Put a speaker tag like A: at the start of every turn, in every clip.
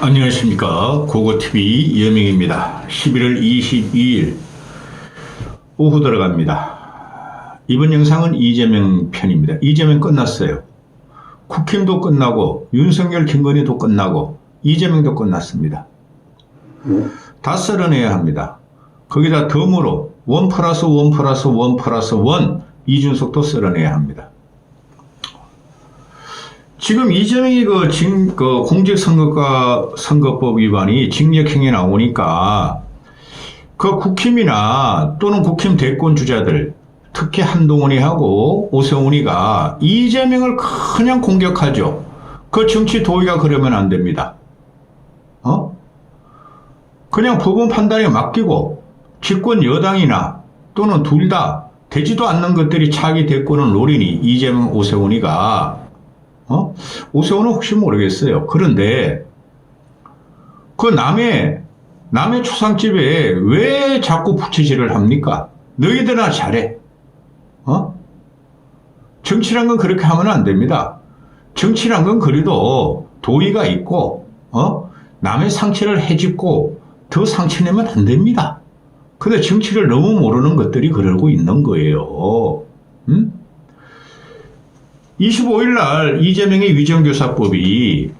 A: 안녕하십니까. 고고TV 이여명입니다. 11월 22일 오후 들어갑니다. 이번 영상은 이재명 편입니다. 이재명 끝났어요. 국힘도 끝나고 윤석열 김건희도 끝나고 이재명도 끝났습니다. 다 썰어내야 합니다. 거기다 덤으로 1+1+1+1 이준석도 썰어내야 합니다. 지금 이재명이 공직선거법 위반이 징역형이 나오니까 그 국힘이나 또는 국힘 대권 주자들, 특히 한동훈이 하고 오세훈이가 이재명을 그냥 공격하죠. 그 정치 도의가 그러면 안 됩니다. 그냥 법원 판단에 맡기고 집권 여당이나 또는 둘 다 되지도 않는 것들이 차기 대권을 노리니 이재명, 오세훈이가 오세훈은 혹시 모르겠어요. 그런데 그 남의 초상집에 왜 자꾸 부채질을 합니까? 너희들아 잘해. 정치란 건 그렇게 하면 안 됩니다. 정치란 건 그래도 도의가 있고 남의 상처를 헤집고 더 상처내면 안 됩니다. 근데 정치를 너무 모르는 것들이 그러고 있는 거예요. 25일 날 이재명의 위정교사법이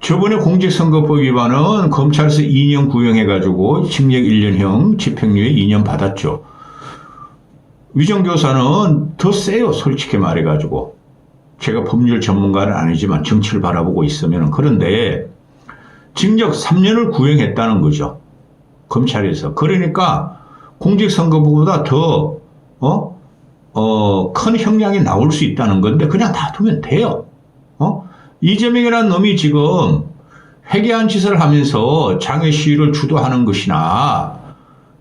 A: 저번에 공직선거법 위반은 검찰에서 2년 구형해가지고 징역 1년형 집행유예 2년 받았죠. 위정교사는 더 세요. 솔직히 말해가지고. 제가 법률 전문가는 아니지만 정치를 바라보고 있으면. 그런데 징역 3년을 구형했다는 거죠. 검찰에서. 그러니까 공직선거법보다 더 큰 형량이 나올 수 있다는 건데 그냥 놔두면 돼요. 이재명이라는 놈이 지금 회개한 짓을 하면서 장외 시위를 주도하는 것이나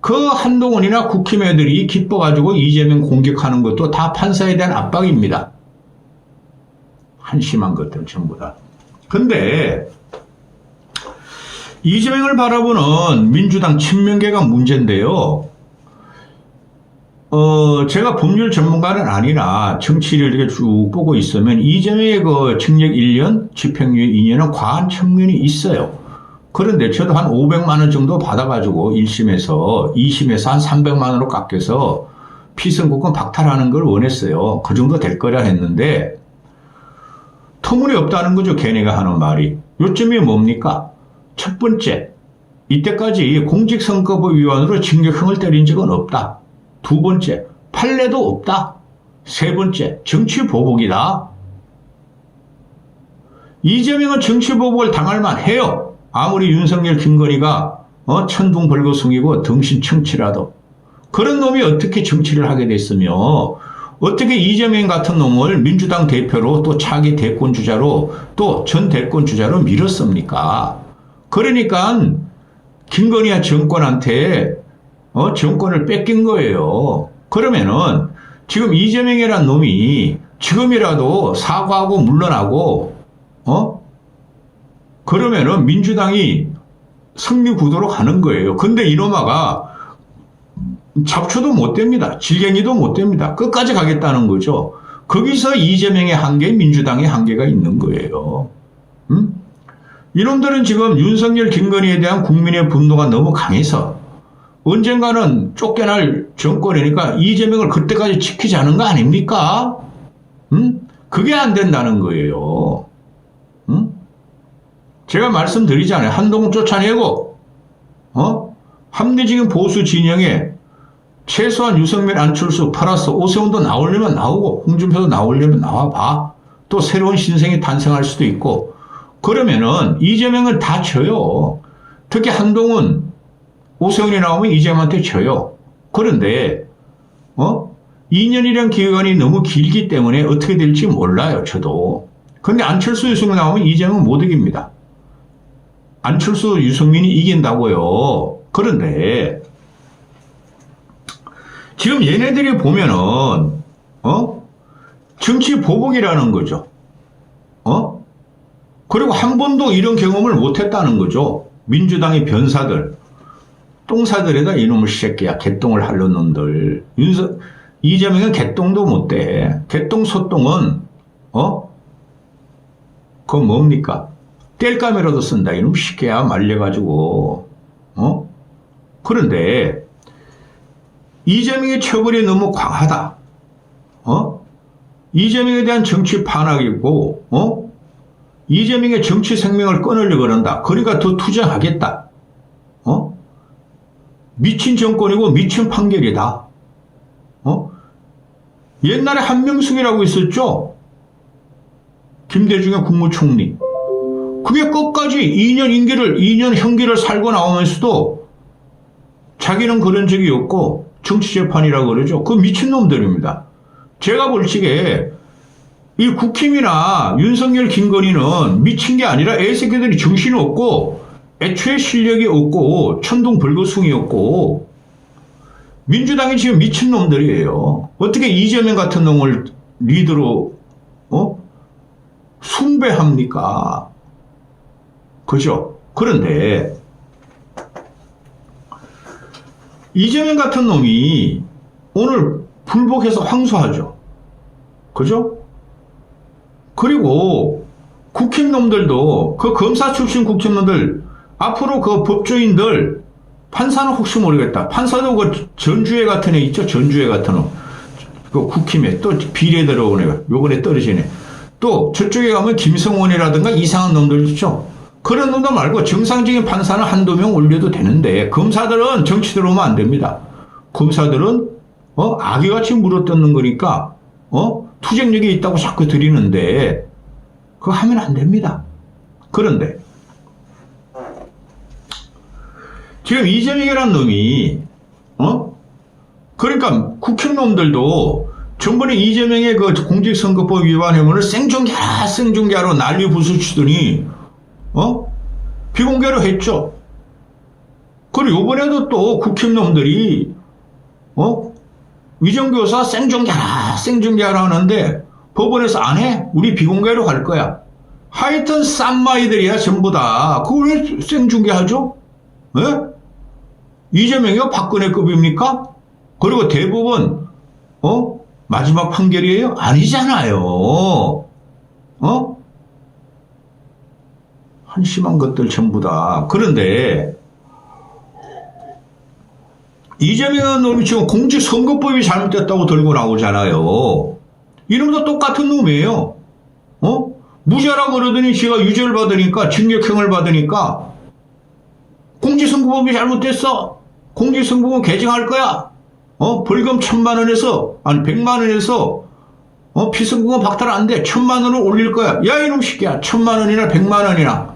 A: 그 한동훈이나 국힘 애들이 기뻐가지고 이재명 공격하는 것도 다 판사에 대한 압박입니다. 한심한 것들 전부 다. 근데 이재명을 바라보는 민주당 친명계가 문제인데요. 제가 법률 전문가는 아니라 정치를 이렇게 쭉 보고 있으면 이재명의 그 징역 1년, 집행유예 2년은 과한 측면이 있어요. 그런데 저도 한 500만 원 정도 받아가지고 1심에서 2심에서 한 300만 원으로 깎여서 피선거권 박탈하는 걸 원했어요. 그 정도 될 거라 했는데 터무니없다는 거죠. 걔네가 하는 말이. 요점이 뭡니까? 첫 번째, 이때까지 공직선거법 위반으로 징역형을 때린 적은 없다. 두 번째, 판례도 없다. 세 번째, 정치보복이다. 이재명은 정치보복을 당할 만해요. 아무리 윤석열, 김건희가 천둥벌거숭이고 덩신청치라도. 그런 놈이 어떻게 정치를 하게 됐으며 어떻게 이재명 같은 놈을 민주당 대표로 또 차기 대권 주자로 또 전 대권 주자로 밀었습니까? 그러니까 김건희와 정권한테 정권을 뺏긴 거예요. 그러면은 지금 이재명이라는 놈이 지금이라도 사과하고 물러나고 그러면은 민주당이 승리 구도로 가는 거예요. 근데 이놈아가 잡초도 못 됩니다. 질갱이도 못 됩니다. 끝까지 가겠다는 거죠. 거기서 이재명의 한계, 민주당의 한계가 있는 거예요. 이놈들은 지금 윤석열, 김건희에 대한 국민의 분노가 너무 강해서 언젠가는 쫓겨날 정권이니까 이재명을 그때까지 지키자는 거 아닙니까? 그게 안 된다는 거예요. 제가 말씀드리잖아요. 한동훈 쫓아내고, 합리적인 보수 진영에 최소한 유승민, 안철수 플러스 오세훈도 나오려면 나오고, 홍준표도 나오려면 나와봐. 또 새로운 신생이 탄생할 수도 있고, 그러면은 이재명은 다 져요. 특히 한동훈, 오세훈이 나오면 이재명한테 져요. 그런데 2년이란 기간이 너무 길기 때문에 어떻게 될지 몰라요. 저도. 그런데 안철수, 유승민 나오면 이재명은 못 이깁니다. 안철수, 유승민이 이긴다고요. 그런데 지금 얘네들이 보면은 정치 보복이라는 거죠. 그리고 한 번도 이런 경험을 못했다는 거죠. 민주당의 변사들. 똥사들에다 이놈의 새끼야. 개똥을 하려는 놈들. 이재명은 개똥도 못 돼. 개똥, 소똥은 그건 뭡니까? 땔감이라도 쓴다. 이놈 시켜야 말려가지고, 그런데, 이재명의 처벌이 너무 과하다. 이재명에 대한 정치 반항이고, 이재명의 정치 생명을 끊으려고 그런다. 그러니까 더 투쟁하겠다. 미친 정권이고 미친 판결이다. 옛날에 한명숙이라고 있었죠? 김대중의 국무총리. 그게 끝까지 2년 형기를 살고 나오면서도 자기는 그런 적이 없고 정치재판이라고 그러죠. 그 미친놈들입니다. 제가 볼 적에 이 국힘이나 윤석열, 김건희는 미친 게 아니라 애새끼들이 정신이 없고 애초에 실력이 없고 천둥벌거숭이였고 민주당이 지금 미친놈들이에요. 어떻게 이재명 같은 놈을 리더로 숭배합니까? 그죠? 그런데 이재명 같은 놈이 오늘 불복해서 항소하죠. 그죠? 그리고 국힘놈들도 그 검사 출신 국힘놈들 앞으로 그 법조인들 판사는 혹시 모르겠다. 판사도 그 전주회 같은 애 있죠? 전주회 같은 놈. 그 국힘에 또 비례 들어오네. 요번에 떨어지네. 또 저쪽에 가면 김성원이라든가 이상한 놈들 있죠? 그런 놈도 말고 정상적인 판사는 한두 명 올려도 되는데 검사들은 정치 들어오면 안 됩니다. 검사들은 아기같이 물어뜯는 거니까 투쟁력이 있다고 자꾸 드리는데 그거 하면 안 됩니다. 그런데 지금 이재명이라는 놈이 그러니까 국힘놈들도 전번에 이재명의 그 공직선거법 위반 혐의를 생중계하로 난리 부수치더니 비공개로 했죠. 그리고 이번에도 또 국힘놈들이 위정교사 생중계하라 하는데 법원에서 안 해. 우리 비공개로 갈 거야. 하여튼 쌈마이들이야 전부 다. 그걸 왜 생중계하죠? 예? 이재명이가 박근혜급입니까? 그리고 대법원 마지막 판결이에요? 아니잖아요. 한심한 것들 전부 다. 그런데 이재명 놈이 지금 공직선거법이 잘못됐다고 들고 나오잖아요. 이놈도 똑같은 놈이에요. 무죄라고 그러더니 지가 유죄를 받으니까 징역형을 받으니까 공직선거법이 잘못됐어. 공직선거법 개정할 거야. 벌금 1,000만 원에서 아니 100만 원에서 피선거법 박탈 안 돼. 1,000만 원을 올릴 거야. 야 이놈 새끼야. 1,000만 원이나 100만 원이나.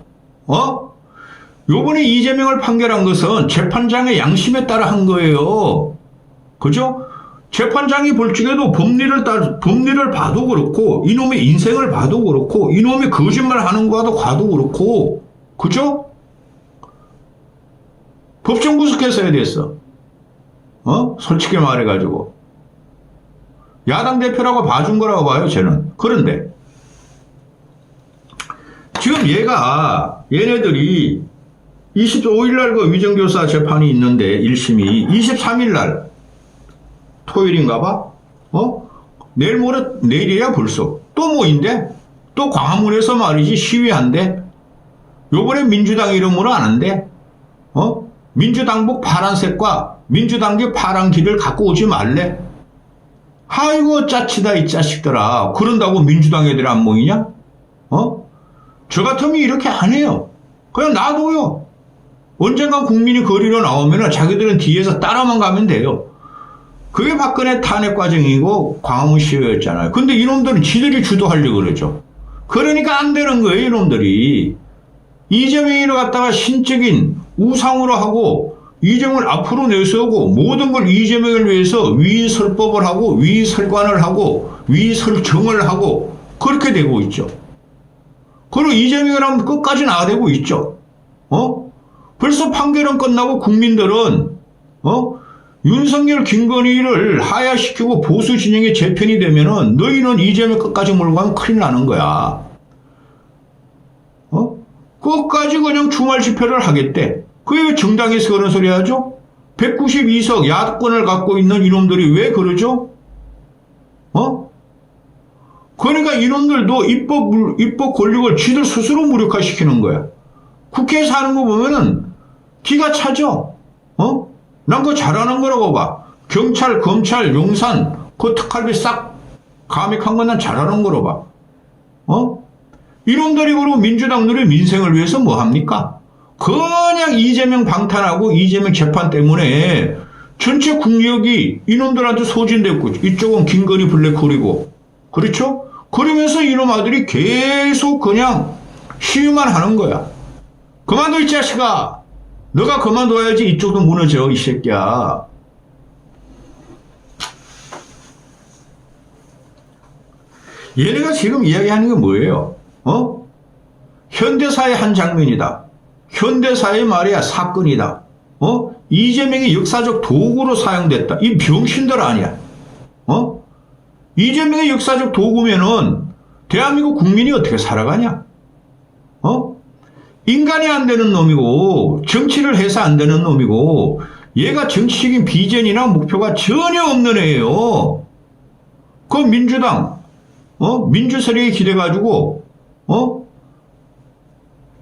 A: 요번에 이재명을 판결한 것은 재판장의 양심에 따라 한 거예요. 그죠? 재판장이 볼 적에도 법리를 봐도 그렇고, 이놈의 인생을 봐도 그렇고, 이놈이 거짓말 하는 거와도 봐도 그렇고, 그죠? 법정 구속했어야 됐어. 솔직히 말해가지고. 야당 대표라고 봐준 거라고 봐요, 저는. 그런데, 지금 얘네들이 25일날 그 위정교사 재판이 있는데 1심이 23일날 토요일인가 봐? 내일이야 벌써. 또 뭐인데? 또 광화문에서 말이지 시위한대? 요번에 민주당 이름으로 안 한대? 민주당복 파란색과 민주당계 파란 길을 갖고 오지 말래? 아이고 짜치다 이 자식들아. 그런다고 민주당 애들 안 모이냐? 저 같으면 이렇게 안 해요. 그냥 놔둬요. 언젠가 국민이 거리로 나오면 자기들은 뒤에서 따라만 가면 돼요. 그게 박근혜 탄핵 과정이고 광화문 시위였잖아요. 근데 이놈들은 지들이 주도하려고 그러죠. 그러니까 안 되는 거예요, 이놈들이. 이재명이를 갖다가 신적인 우상으로 하고 이재명을 앞으로 내세우고 모든 걸 이재명을 위해서 위설법을 하고 위설관을 하고 위설정을 하고 그렇게 되고 있죠. 그리고 이재명이라면 끝까지 나대고 있죠. 벌써 판결은 끝나고 국민들은 윤석열, 김건희를 하야시키고 보수 진영의 재편이 되면은 너희는 이재명 끝까지 몰고 가면 큰일 나는 거야. 끝까지 그냥 주말 집회를 하겠대. 그게 왜 정당에서 그런 소리 하죠? 192석 야권을 갖고 있는 이놈들이 왜 그러죠? 그러니까 이놈들도 입법 권력을 지들 스스로 무력화시키는 거야. 국회에서 하는 거 보면은 기가 차죠. 난 그거 잘하는 거라고 봐. 경찰, 검찰, 용산, 그 특활비 싹 감액한 건 난 잘하는 거로 봐. 이놈들이 그러고 민주당들이 민생을 위해서 뭐 합니까? 그냥 이재명 방탄하고 이재명 재판 때문에 전체 국력이 이놈들한테 소진됐고, 이쪽은 김건희 블랙홀이고, 그렇죠? 그러면서 이놈 아들이 계속 그냥 시위만 하는 거야. 그만둬, 이 자식아. 너가 그만둬야지 이쪽도 무너져, 이 새끼야. 얘네가 지금 이야기하는 게 뭐예요? 현대사의 한 장면이다. 현대사의 말이야, 사건이다. 이재명이 역사적 도구로 사용됐다. 이 병신들 아니야. 이재명의 역사적 도구면은 대한민국 국민이 어떻게 살아가냐? 인간이 안 되는 놈이고 정치를 해서 안 되는 놈이고 얘가 정치적인 비전이나 목표가 전혀 없는 애예요. 그 민주당 민주세력에 기대가지고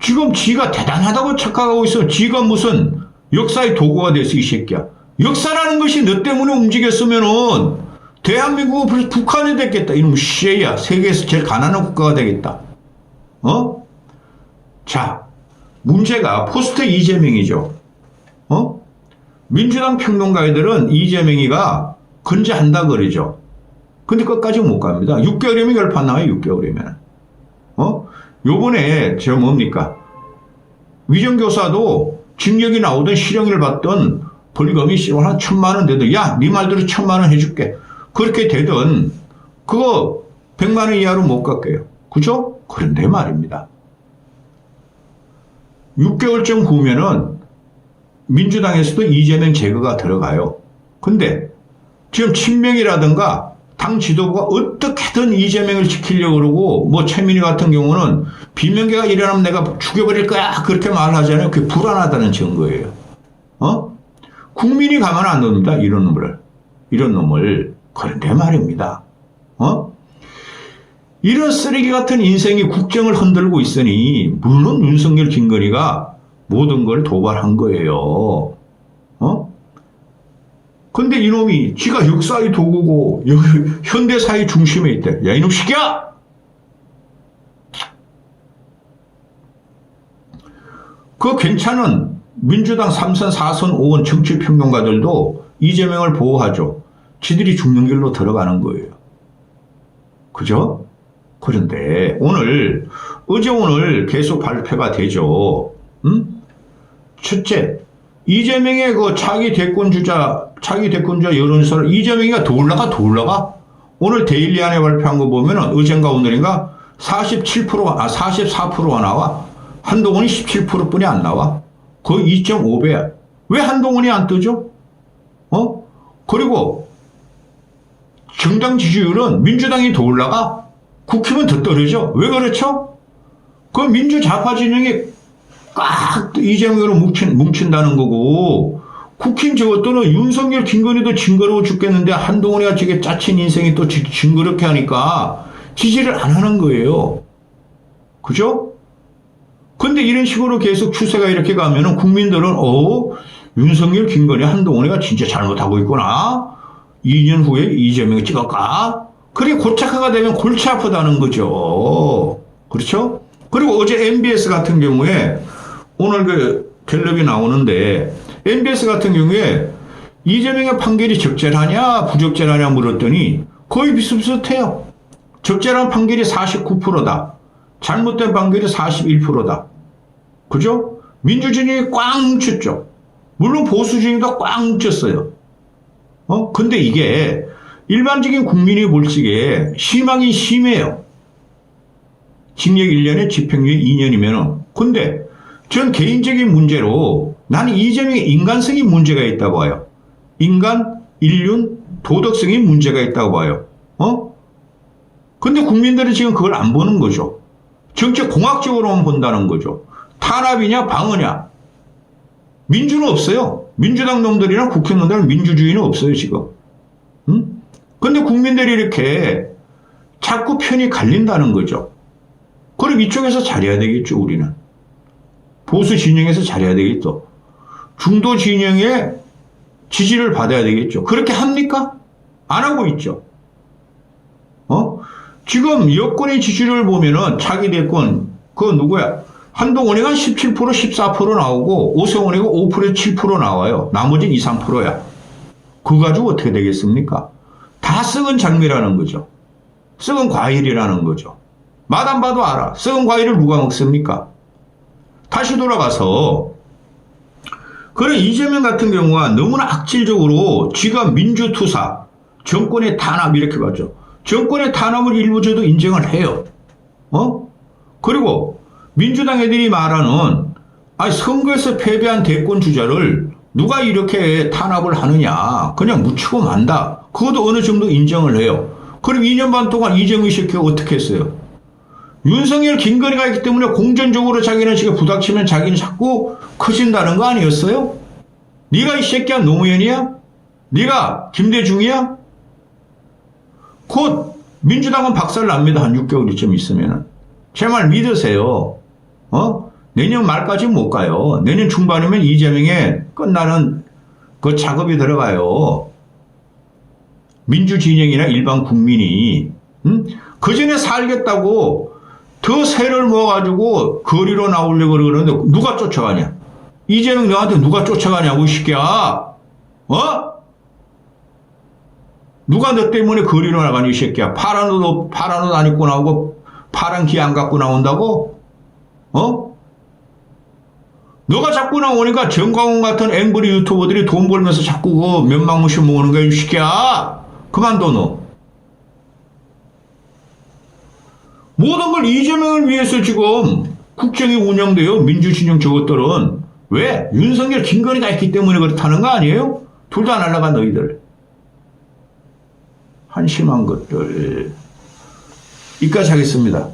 A: 지금 지가 대단하다고 착각하고 있어. 지가 무슨 역사의 도구가 됐어, 이 새끼야. 역사라는 것이 너 때문에 움직였으면은 대한민국은 벌써 북한이 됐겠다. 이놈 씨야. 세계에서 제일 가난한 국가가 되겠다. 자, 문제가 포스트 이재명이죠. 민주당 평론가들은 이재명이가 건재한다 그러죠. 근데 끝까지 못 갑니다. 6개월이면 결판 나와요, 6개월이면. 요번에 저 뭡니까? 위정교사도 징역이 나오던 실형을 받던 벌금이 한 1,000만 원 되든, 야, 네 말대로 1,000만 원 해줄게. 그렇게 되든, 그거 100만 원 이하로 못 갈게요. 그죠? 그런데 말입니다. 6개월쯤 후면은 민주당에서도 이재명 제거가 들어가요. 근데 지금 친명이라든가 당 지도부가 어떻게든 이재명을 지키려고 그러고, 뭐 최민희 같은 경우는 비명계가 일어나면 내가 죽여버릴 거야, 그렇게 말하잖아요. 그게 불안하다는 증거예요. 국민이 가만 안 둡니다. 이런 놈을. 그런데 말입니다. 이런 쓰레기 같은 인생이 국정을 흔들고 있으니 물론 윤석열, 김건희가 모든 걸 도발한 거예요. 근데 이놈이 지가 역사의 도구고 현대사의 중심에 있대. 야, 이놈 시끼야! 그 괜찮은 민주당 3선, 4선, 5원 정치평론가들도 이재명을 보호하죠. 지들이 죽는 길로 들어가는 거예요. 그죠? 그런데 어제 오늘 계속 발표가 되죠. 첫째, 이재명의 그 차기 대권주자 여론조사를 이재명이가 더 올라가? 오늘 데일리 안에 발표한 거 보면은 어젠가 오늘인가 44%가 나와. 한동훈이 17%뿐이 안 나와. 거의 2.5배야. 왜 한동훈이 안 뜨죠? 그리고 정당 지지율은 민주당이 더 올라가? 국힘은 더 떨어져. 왜 그렇죠? 그 민주좌파 진영이 꽉 이재명으로 뭉친다는 거고, 국힘 저것들은 윤석열, 김건희도 징그러워 죽겠는데 한동훈이가 저게 짜친 인생이 또 징그럽게 하니까 지지를 안 하는 거예요. 그죠? 근데 이런 식으로 계속 추세가 이렇게 가면은 국민들은 윤석열, 김건희, 한동훈이가 진짜 잘못하고 있구나. 2년 후에 이재명을 찍을까? 그게 고착화가 되면 골치 아프다는 거죠. 그렇죠? 그리고 어제 MBS 같은 경우에 오늘 그 갤럽이 나오는데 MBS 같은 경우에 이재명의 판결이 적절하냐 부적절하냐 물었더니 거의 비슷비슷해요. 적절한 판결이 49%다. 잘못된 판결이 41%다. 그죠? 민주진영이 꽉 뭉쳤죠. 물론 보수진영도 꽉 뭉쳤어요. 근데 이게 일반적인 국민이 볼 적에 심하긴 심해요. 징역 1년에 집행유예 2년이면은. 근데 전 개인적인 문제로 나는 이재명의 인간성이 문제가 있다고 봐요. 인간, 인륜, 도덕성이 문제가 있다고 봐요. 근데 국민들은 지금 그걸 안 보는 거죠. 정치 공학적으로만 본다는 거죠. 탄압이냐 방어냐. 민주는 없어요. 민주당 놈들이나 국회 놈들은 민주주의는 없어요 지금. 근데 국민들이 이렇게 자꾸 편이 갈린다는 거죠. 그럼 이쪽에서 잘해야 되겠죠, 우리는. 보수 진영에서 잘해야 되겠죠. 중도 진영의 지지를 받아야 되겠죠. 그렇게 합니까? 안 하고 있죠. 지금 여권의 지지를 보면은 차기 대권, 그거 누구야? 한동훈이가 17%, 14% 나오고, 오세훈이가 5%, 7% 나와요. 나머지는 2, 3%야. 그거 가지고 어떻게 되겠습니까? 다 썩은 장미라는 거죠. 썩은 과일이라는 거죠. 맛 안 봐도 알아. 썩은 과일을 누가 먹습니까? 다시 돌아가서, 그런 이재명 같은 경우가 너무나 악질적으로 지가 민주투사, 정권의 탄압 이렇게 봤죠. 정권의 탄압을 일부 저도 인정을 해요. 그리고 민주당 애들이 말하는 선거에서 패배한 대권 주자를 누가 이렇게 탄압을 하느냐. 그냥 묻히고 만다. 그것도 어느 정도 인정을 해요. 그럼 2년 반 동안 이재명 새끼가 어떻게 했어요? 윤석열, 김건희가 있기 때문에 공전적으로 자기는 지금 부닥치면 자기는 자꾸 커진다는 거 아니었어요? 네가 이 새끼야 노무현이야? 네가 김대중이야? 곧 민주당은 박살 납니다. 한 6개월 좀 있으면은. 제 말 믿으세요. 내년 말까지 못 가요. 내년 중반이면 이재명의 끝나는 그 작업이 들어가요. 민주진영이나 일반 국민이. 그 전에 살겠다고 더 세를 모아가지고 거리로 나오려고 그러는데 누가 쫓아가냐? 이재명 너한테 누가 쫓아가냐고, 이 새끼야. 누가 너 때문에 거리로 나가니, 이 새끼야. 파란 옷 안 입고 나오고 파란 기 안 갖고 나온다고? 너가 자꾸 나오니까 정광훈 같은 앵그리 유튜버들이 돈 벌면서 자꾸 그 면망무시 모으는 거야, 이 새끼야. 그만둬, 너. 모든 걸 이재명을 위해서 지금 국정이 운영돼요. 민주진영 저것들은. 왜? 윤석열, 김건희가 있기 때문에 그렇다는 거 아니에요? 둘 다 날라가, 너희들. 한심한 것들. 여기까지 하겠습니다.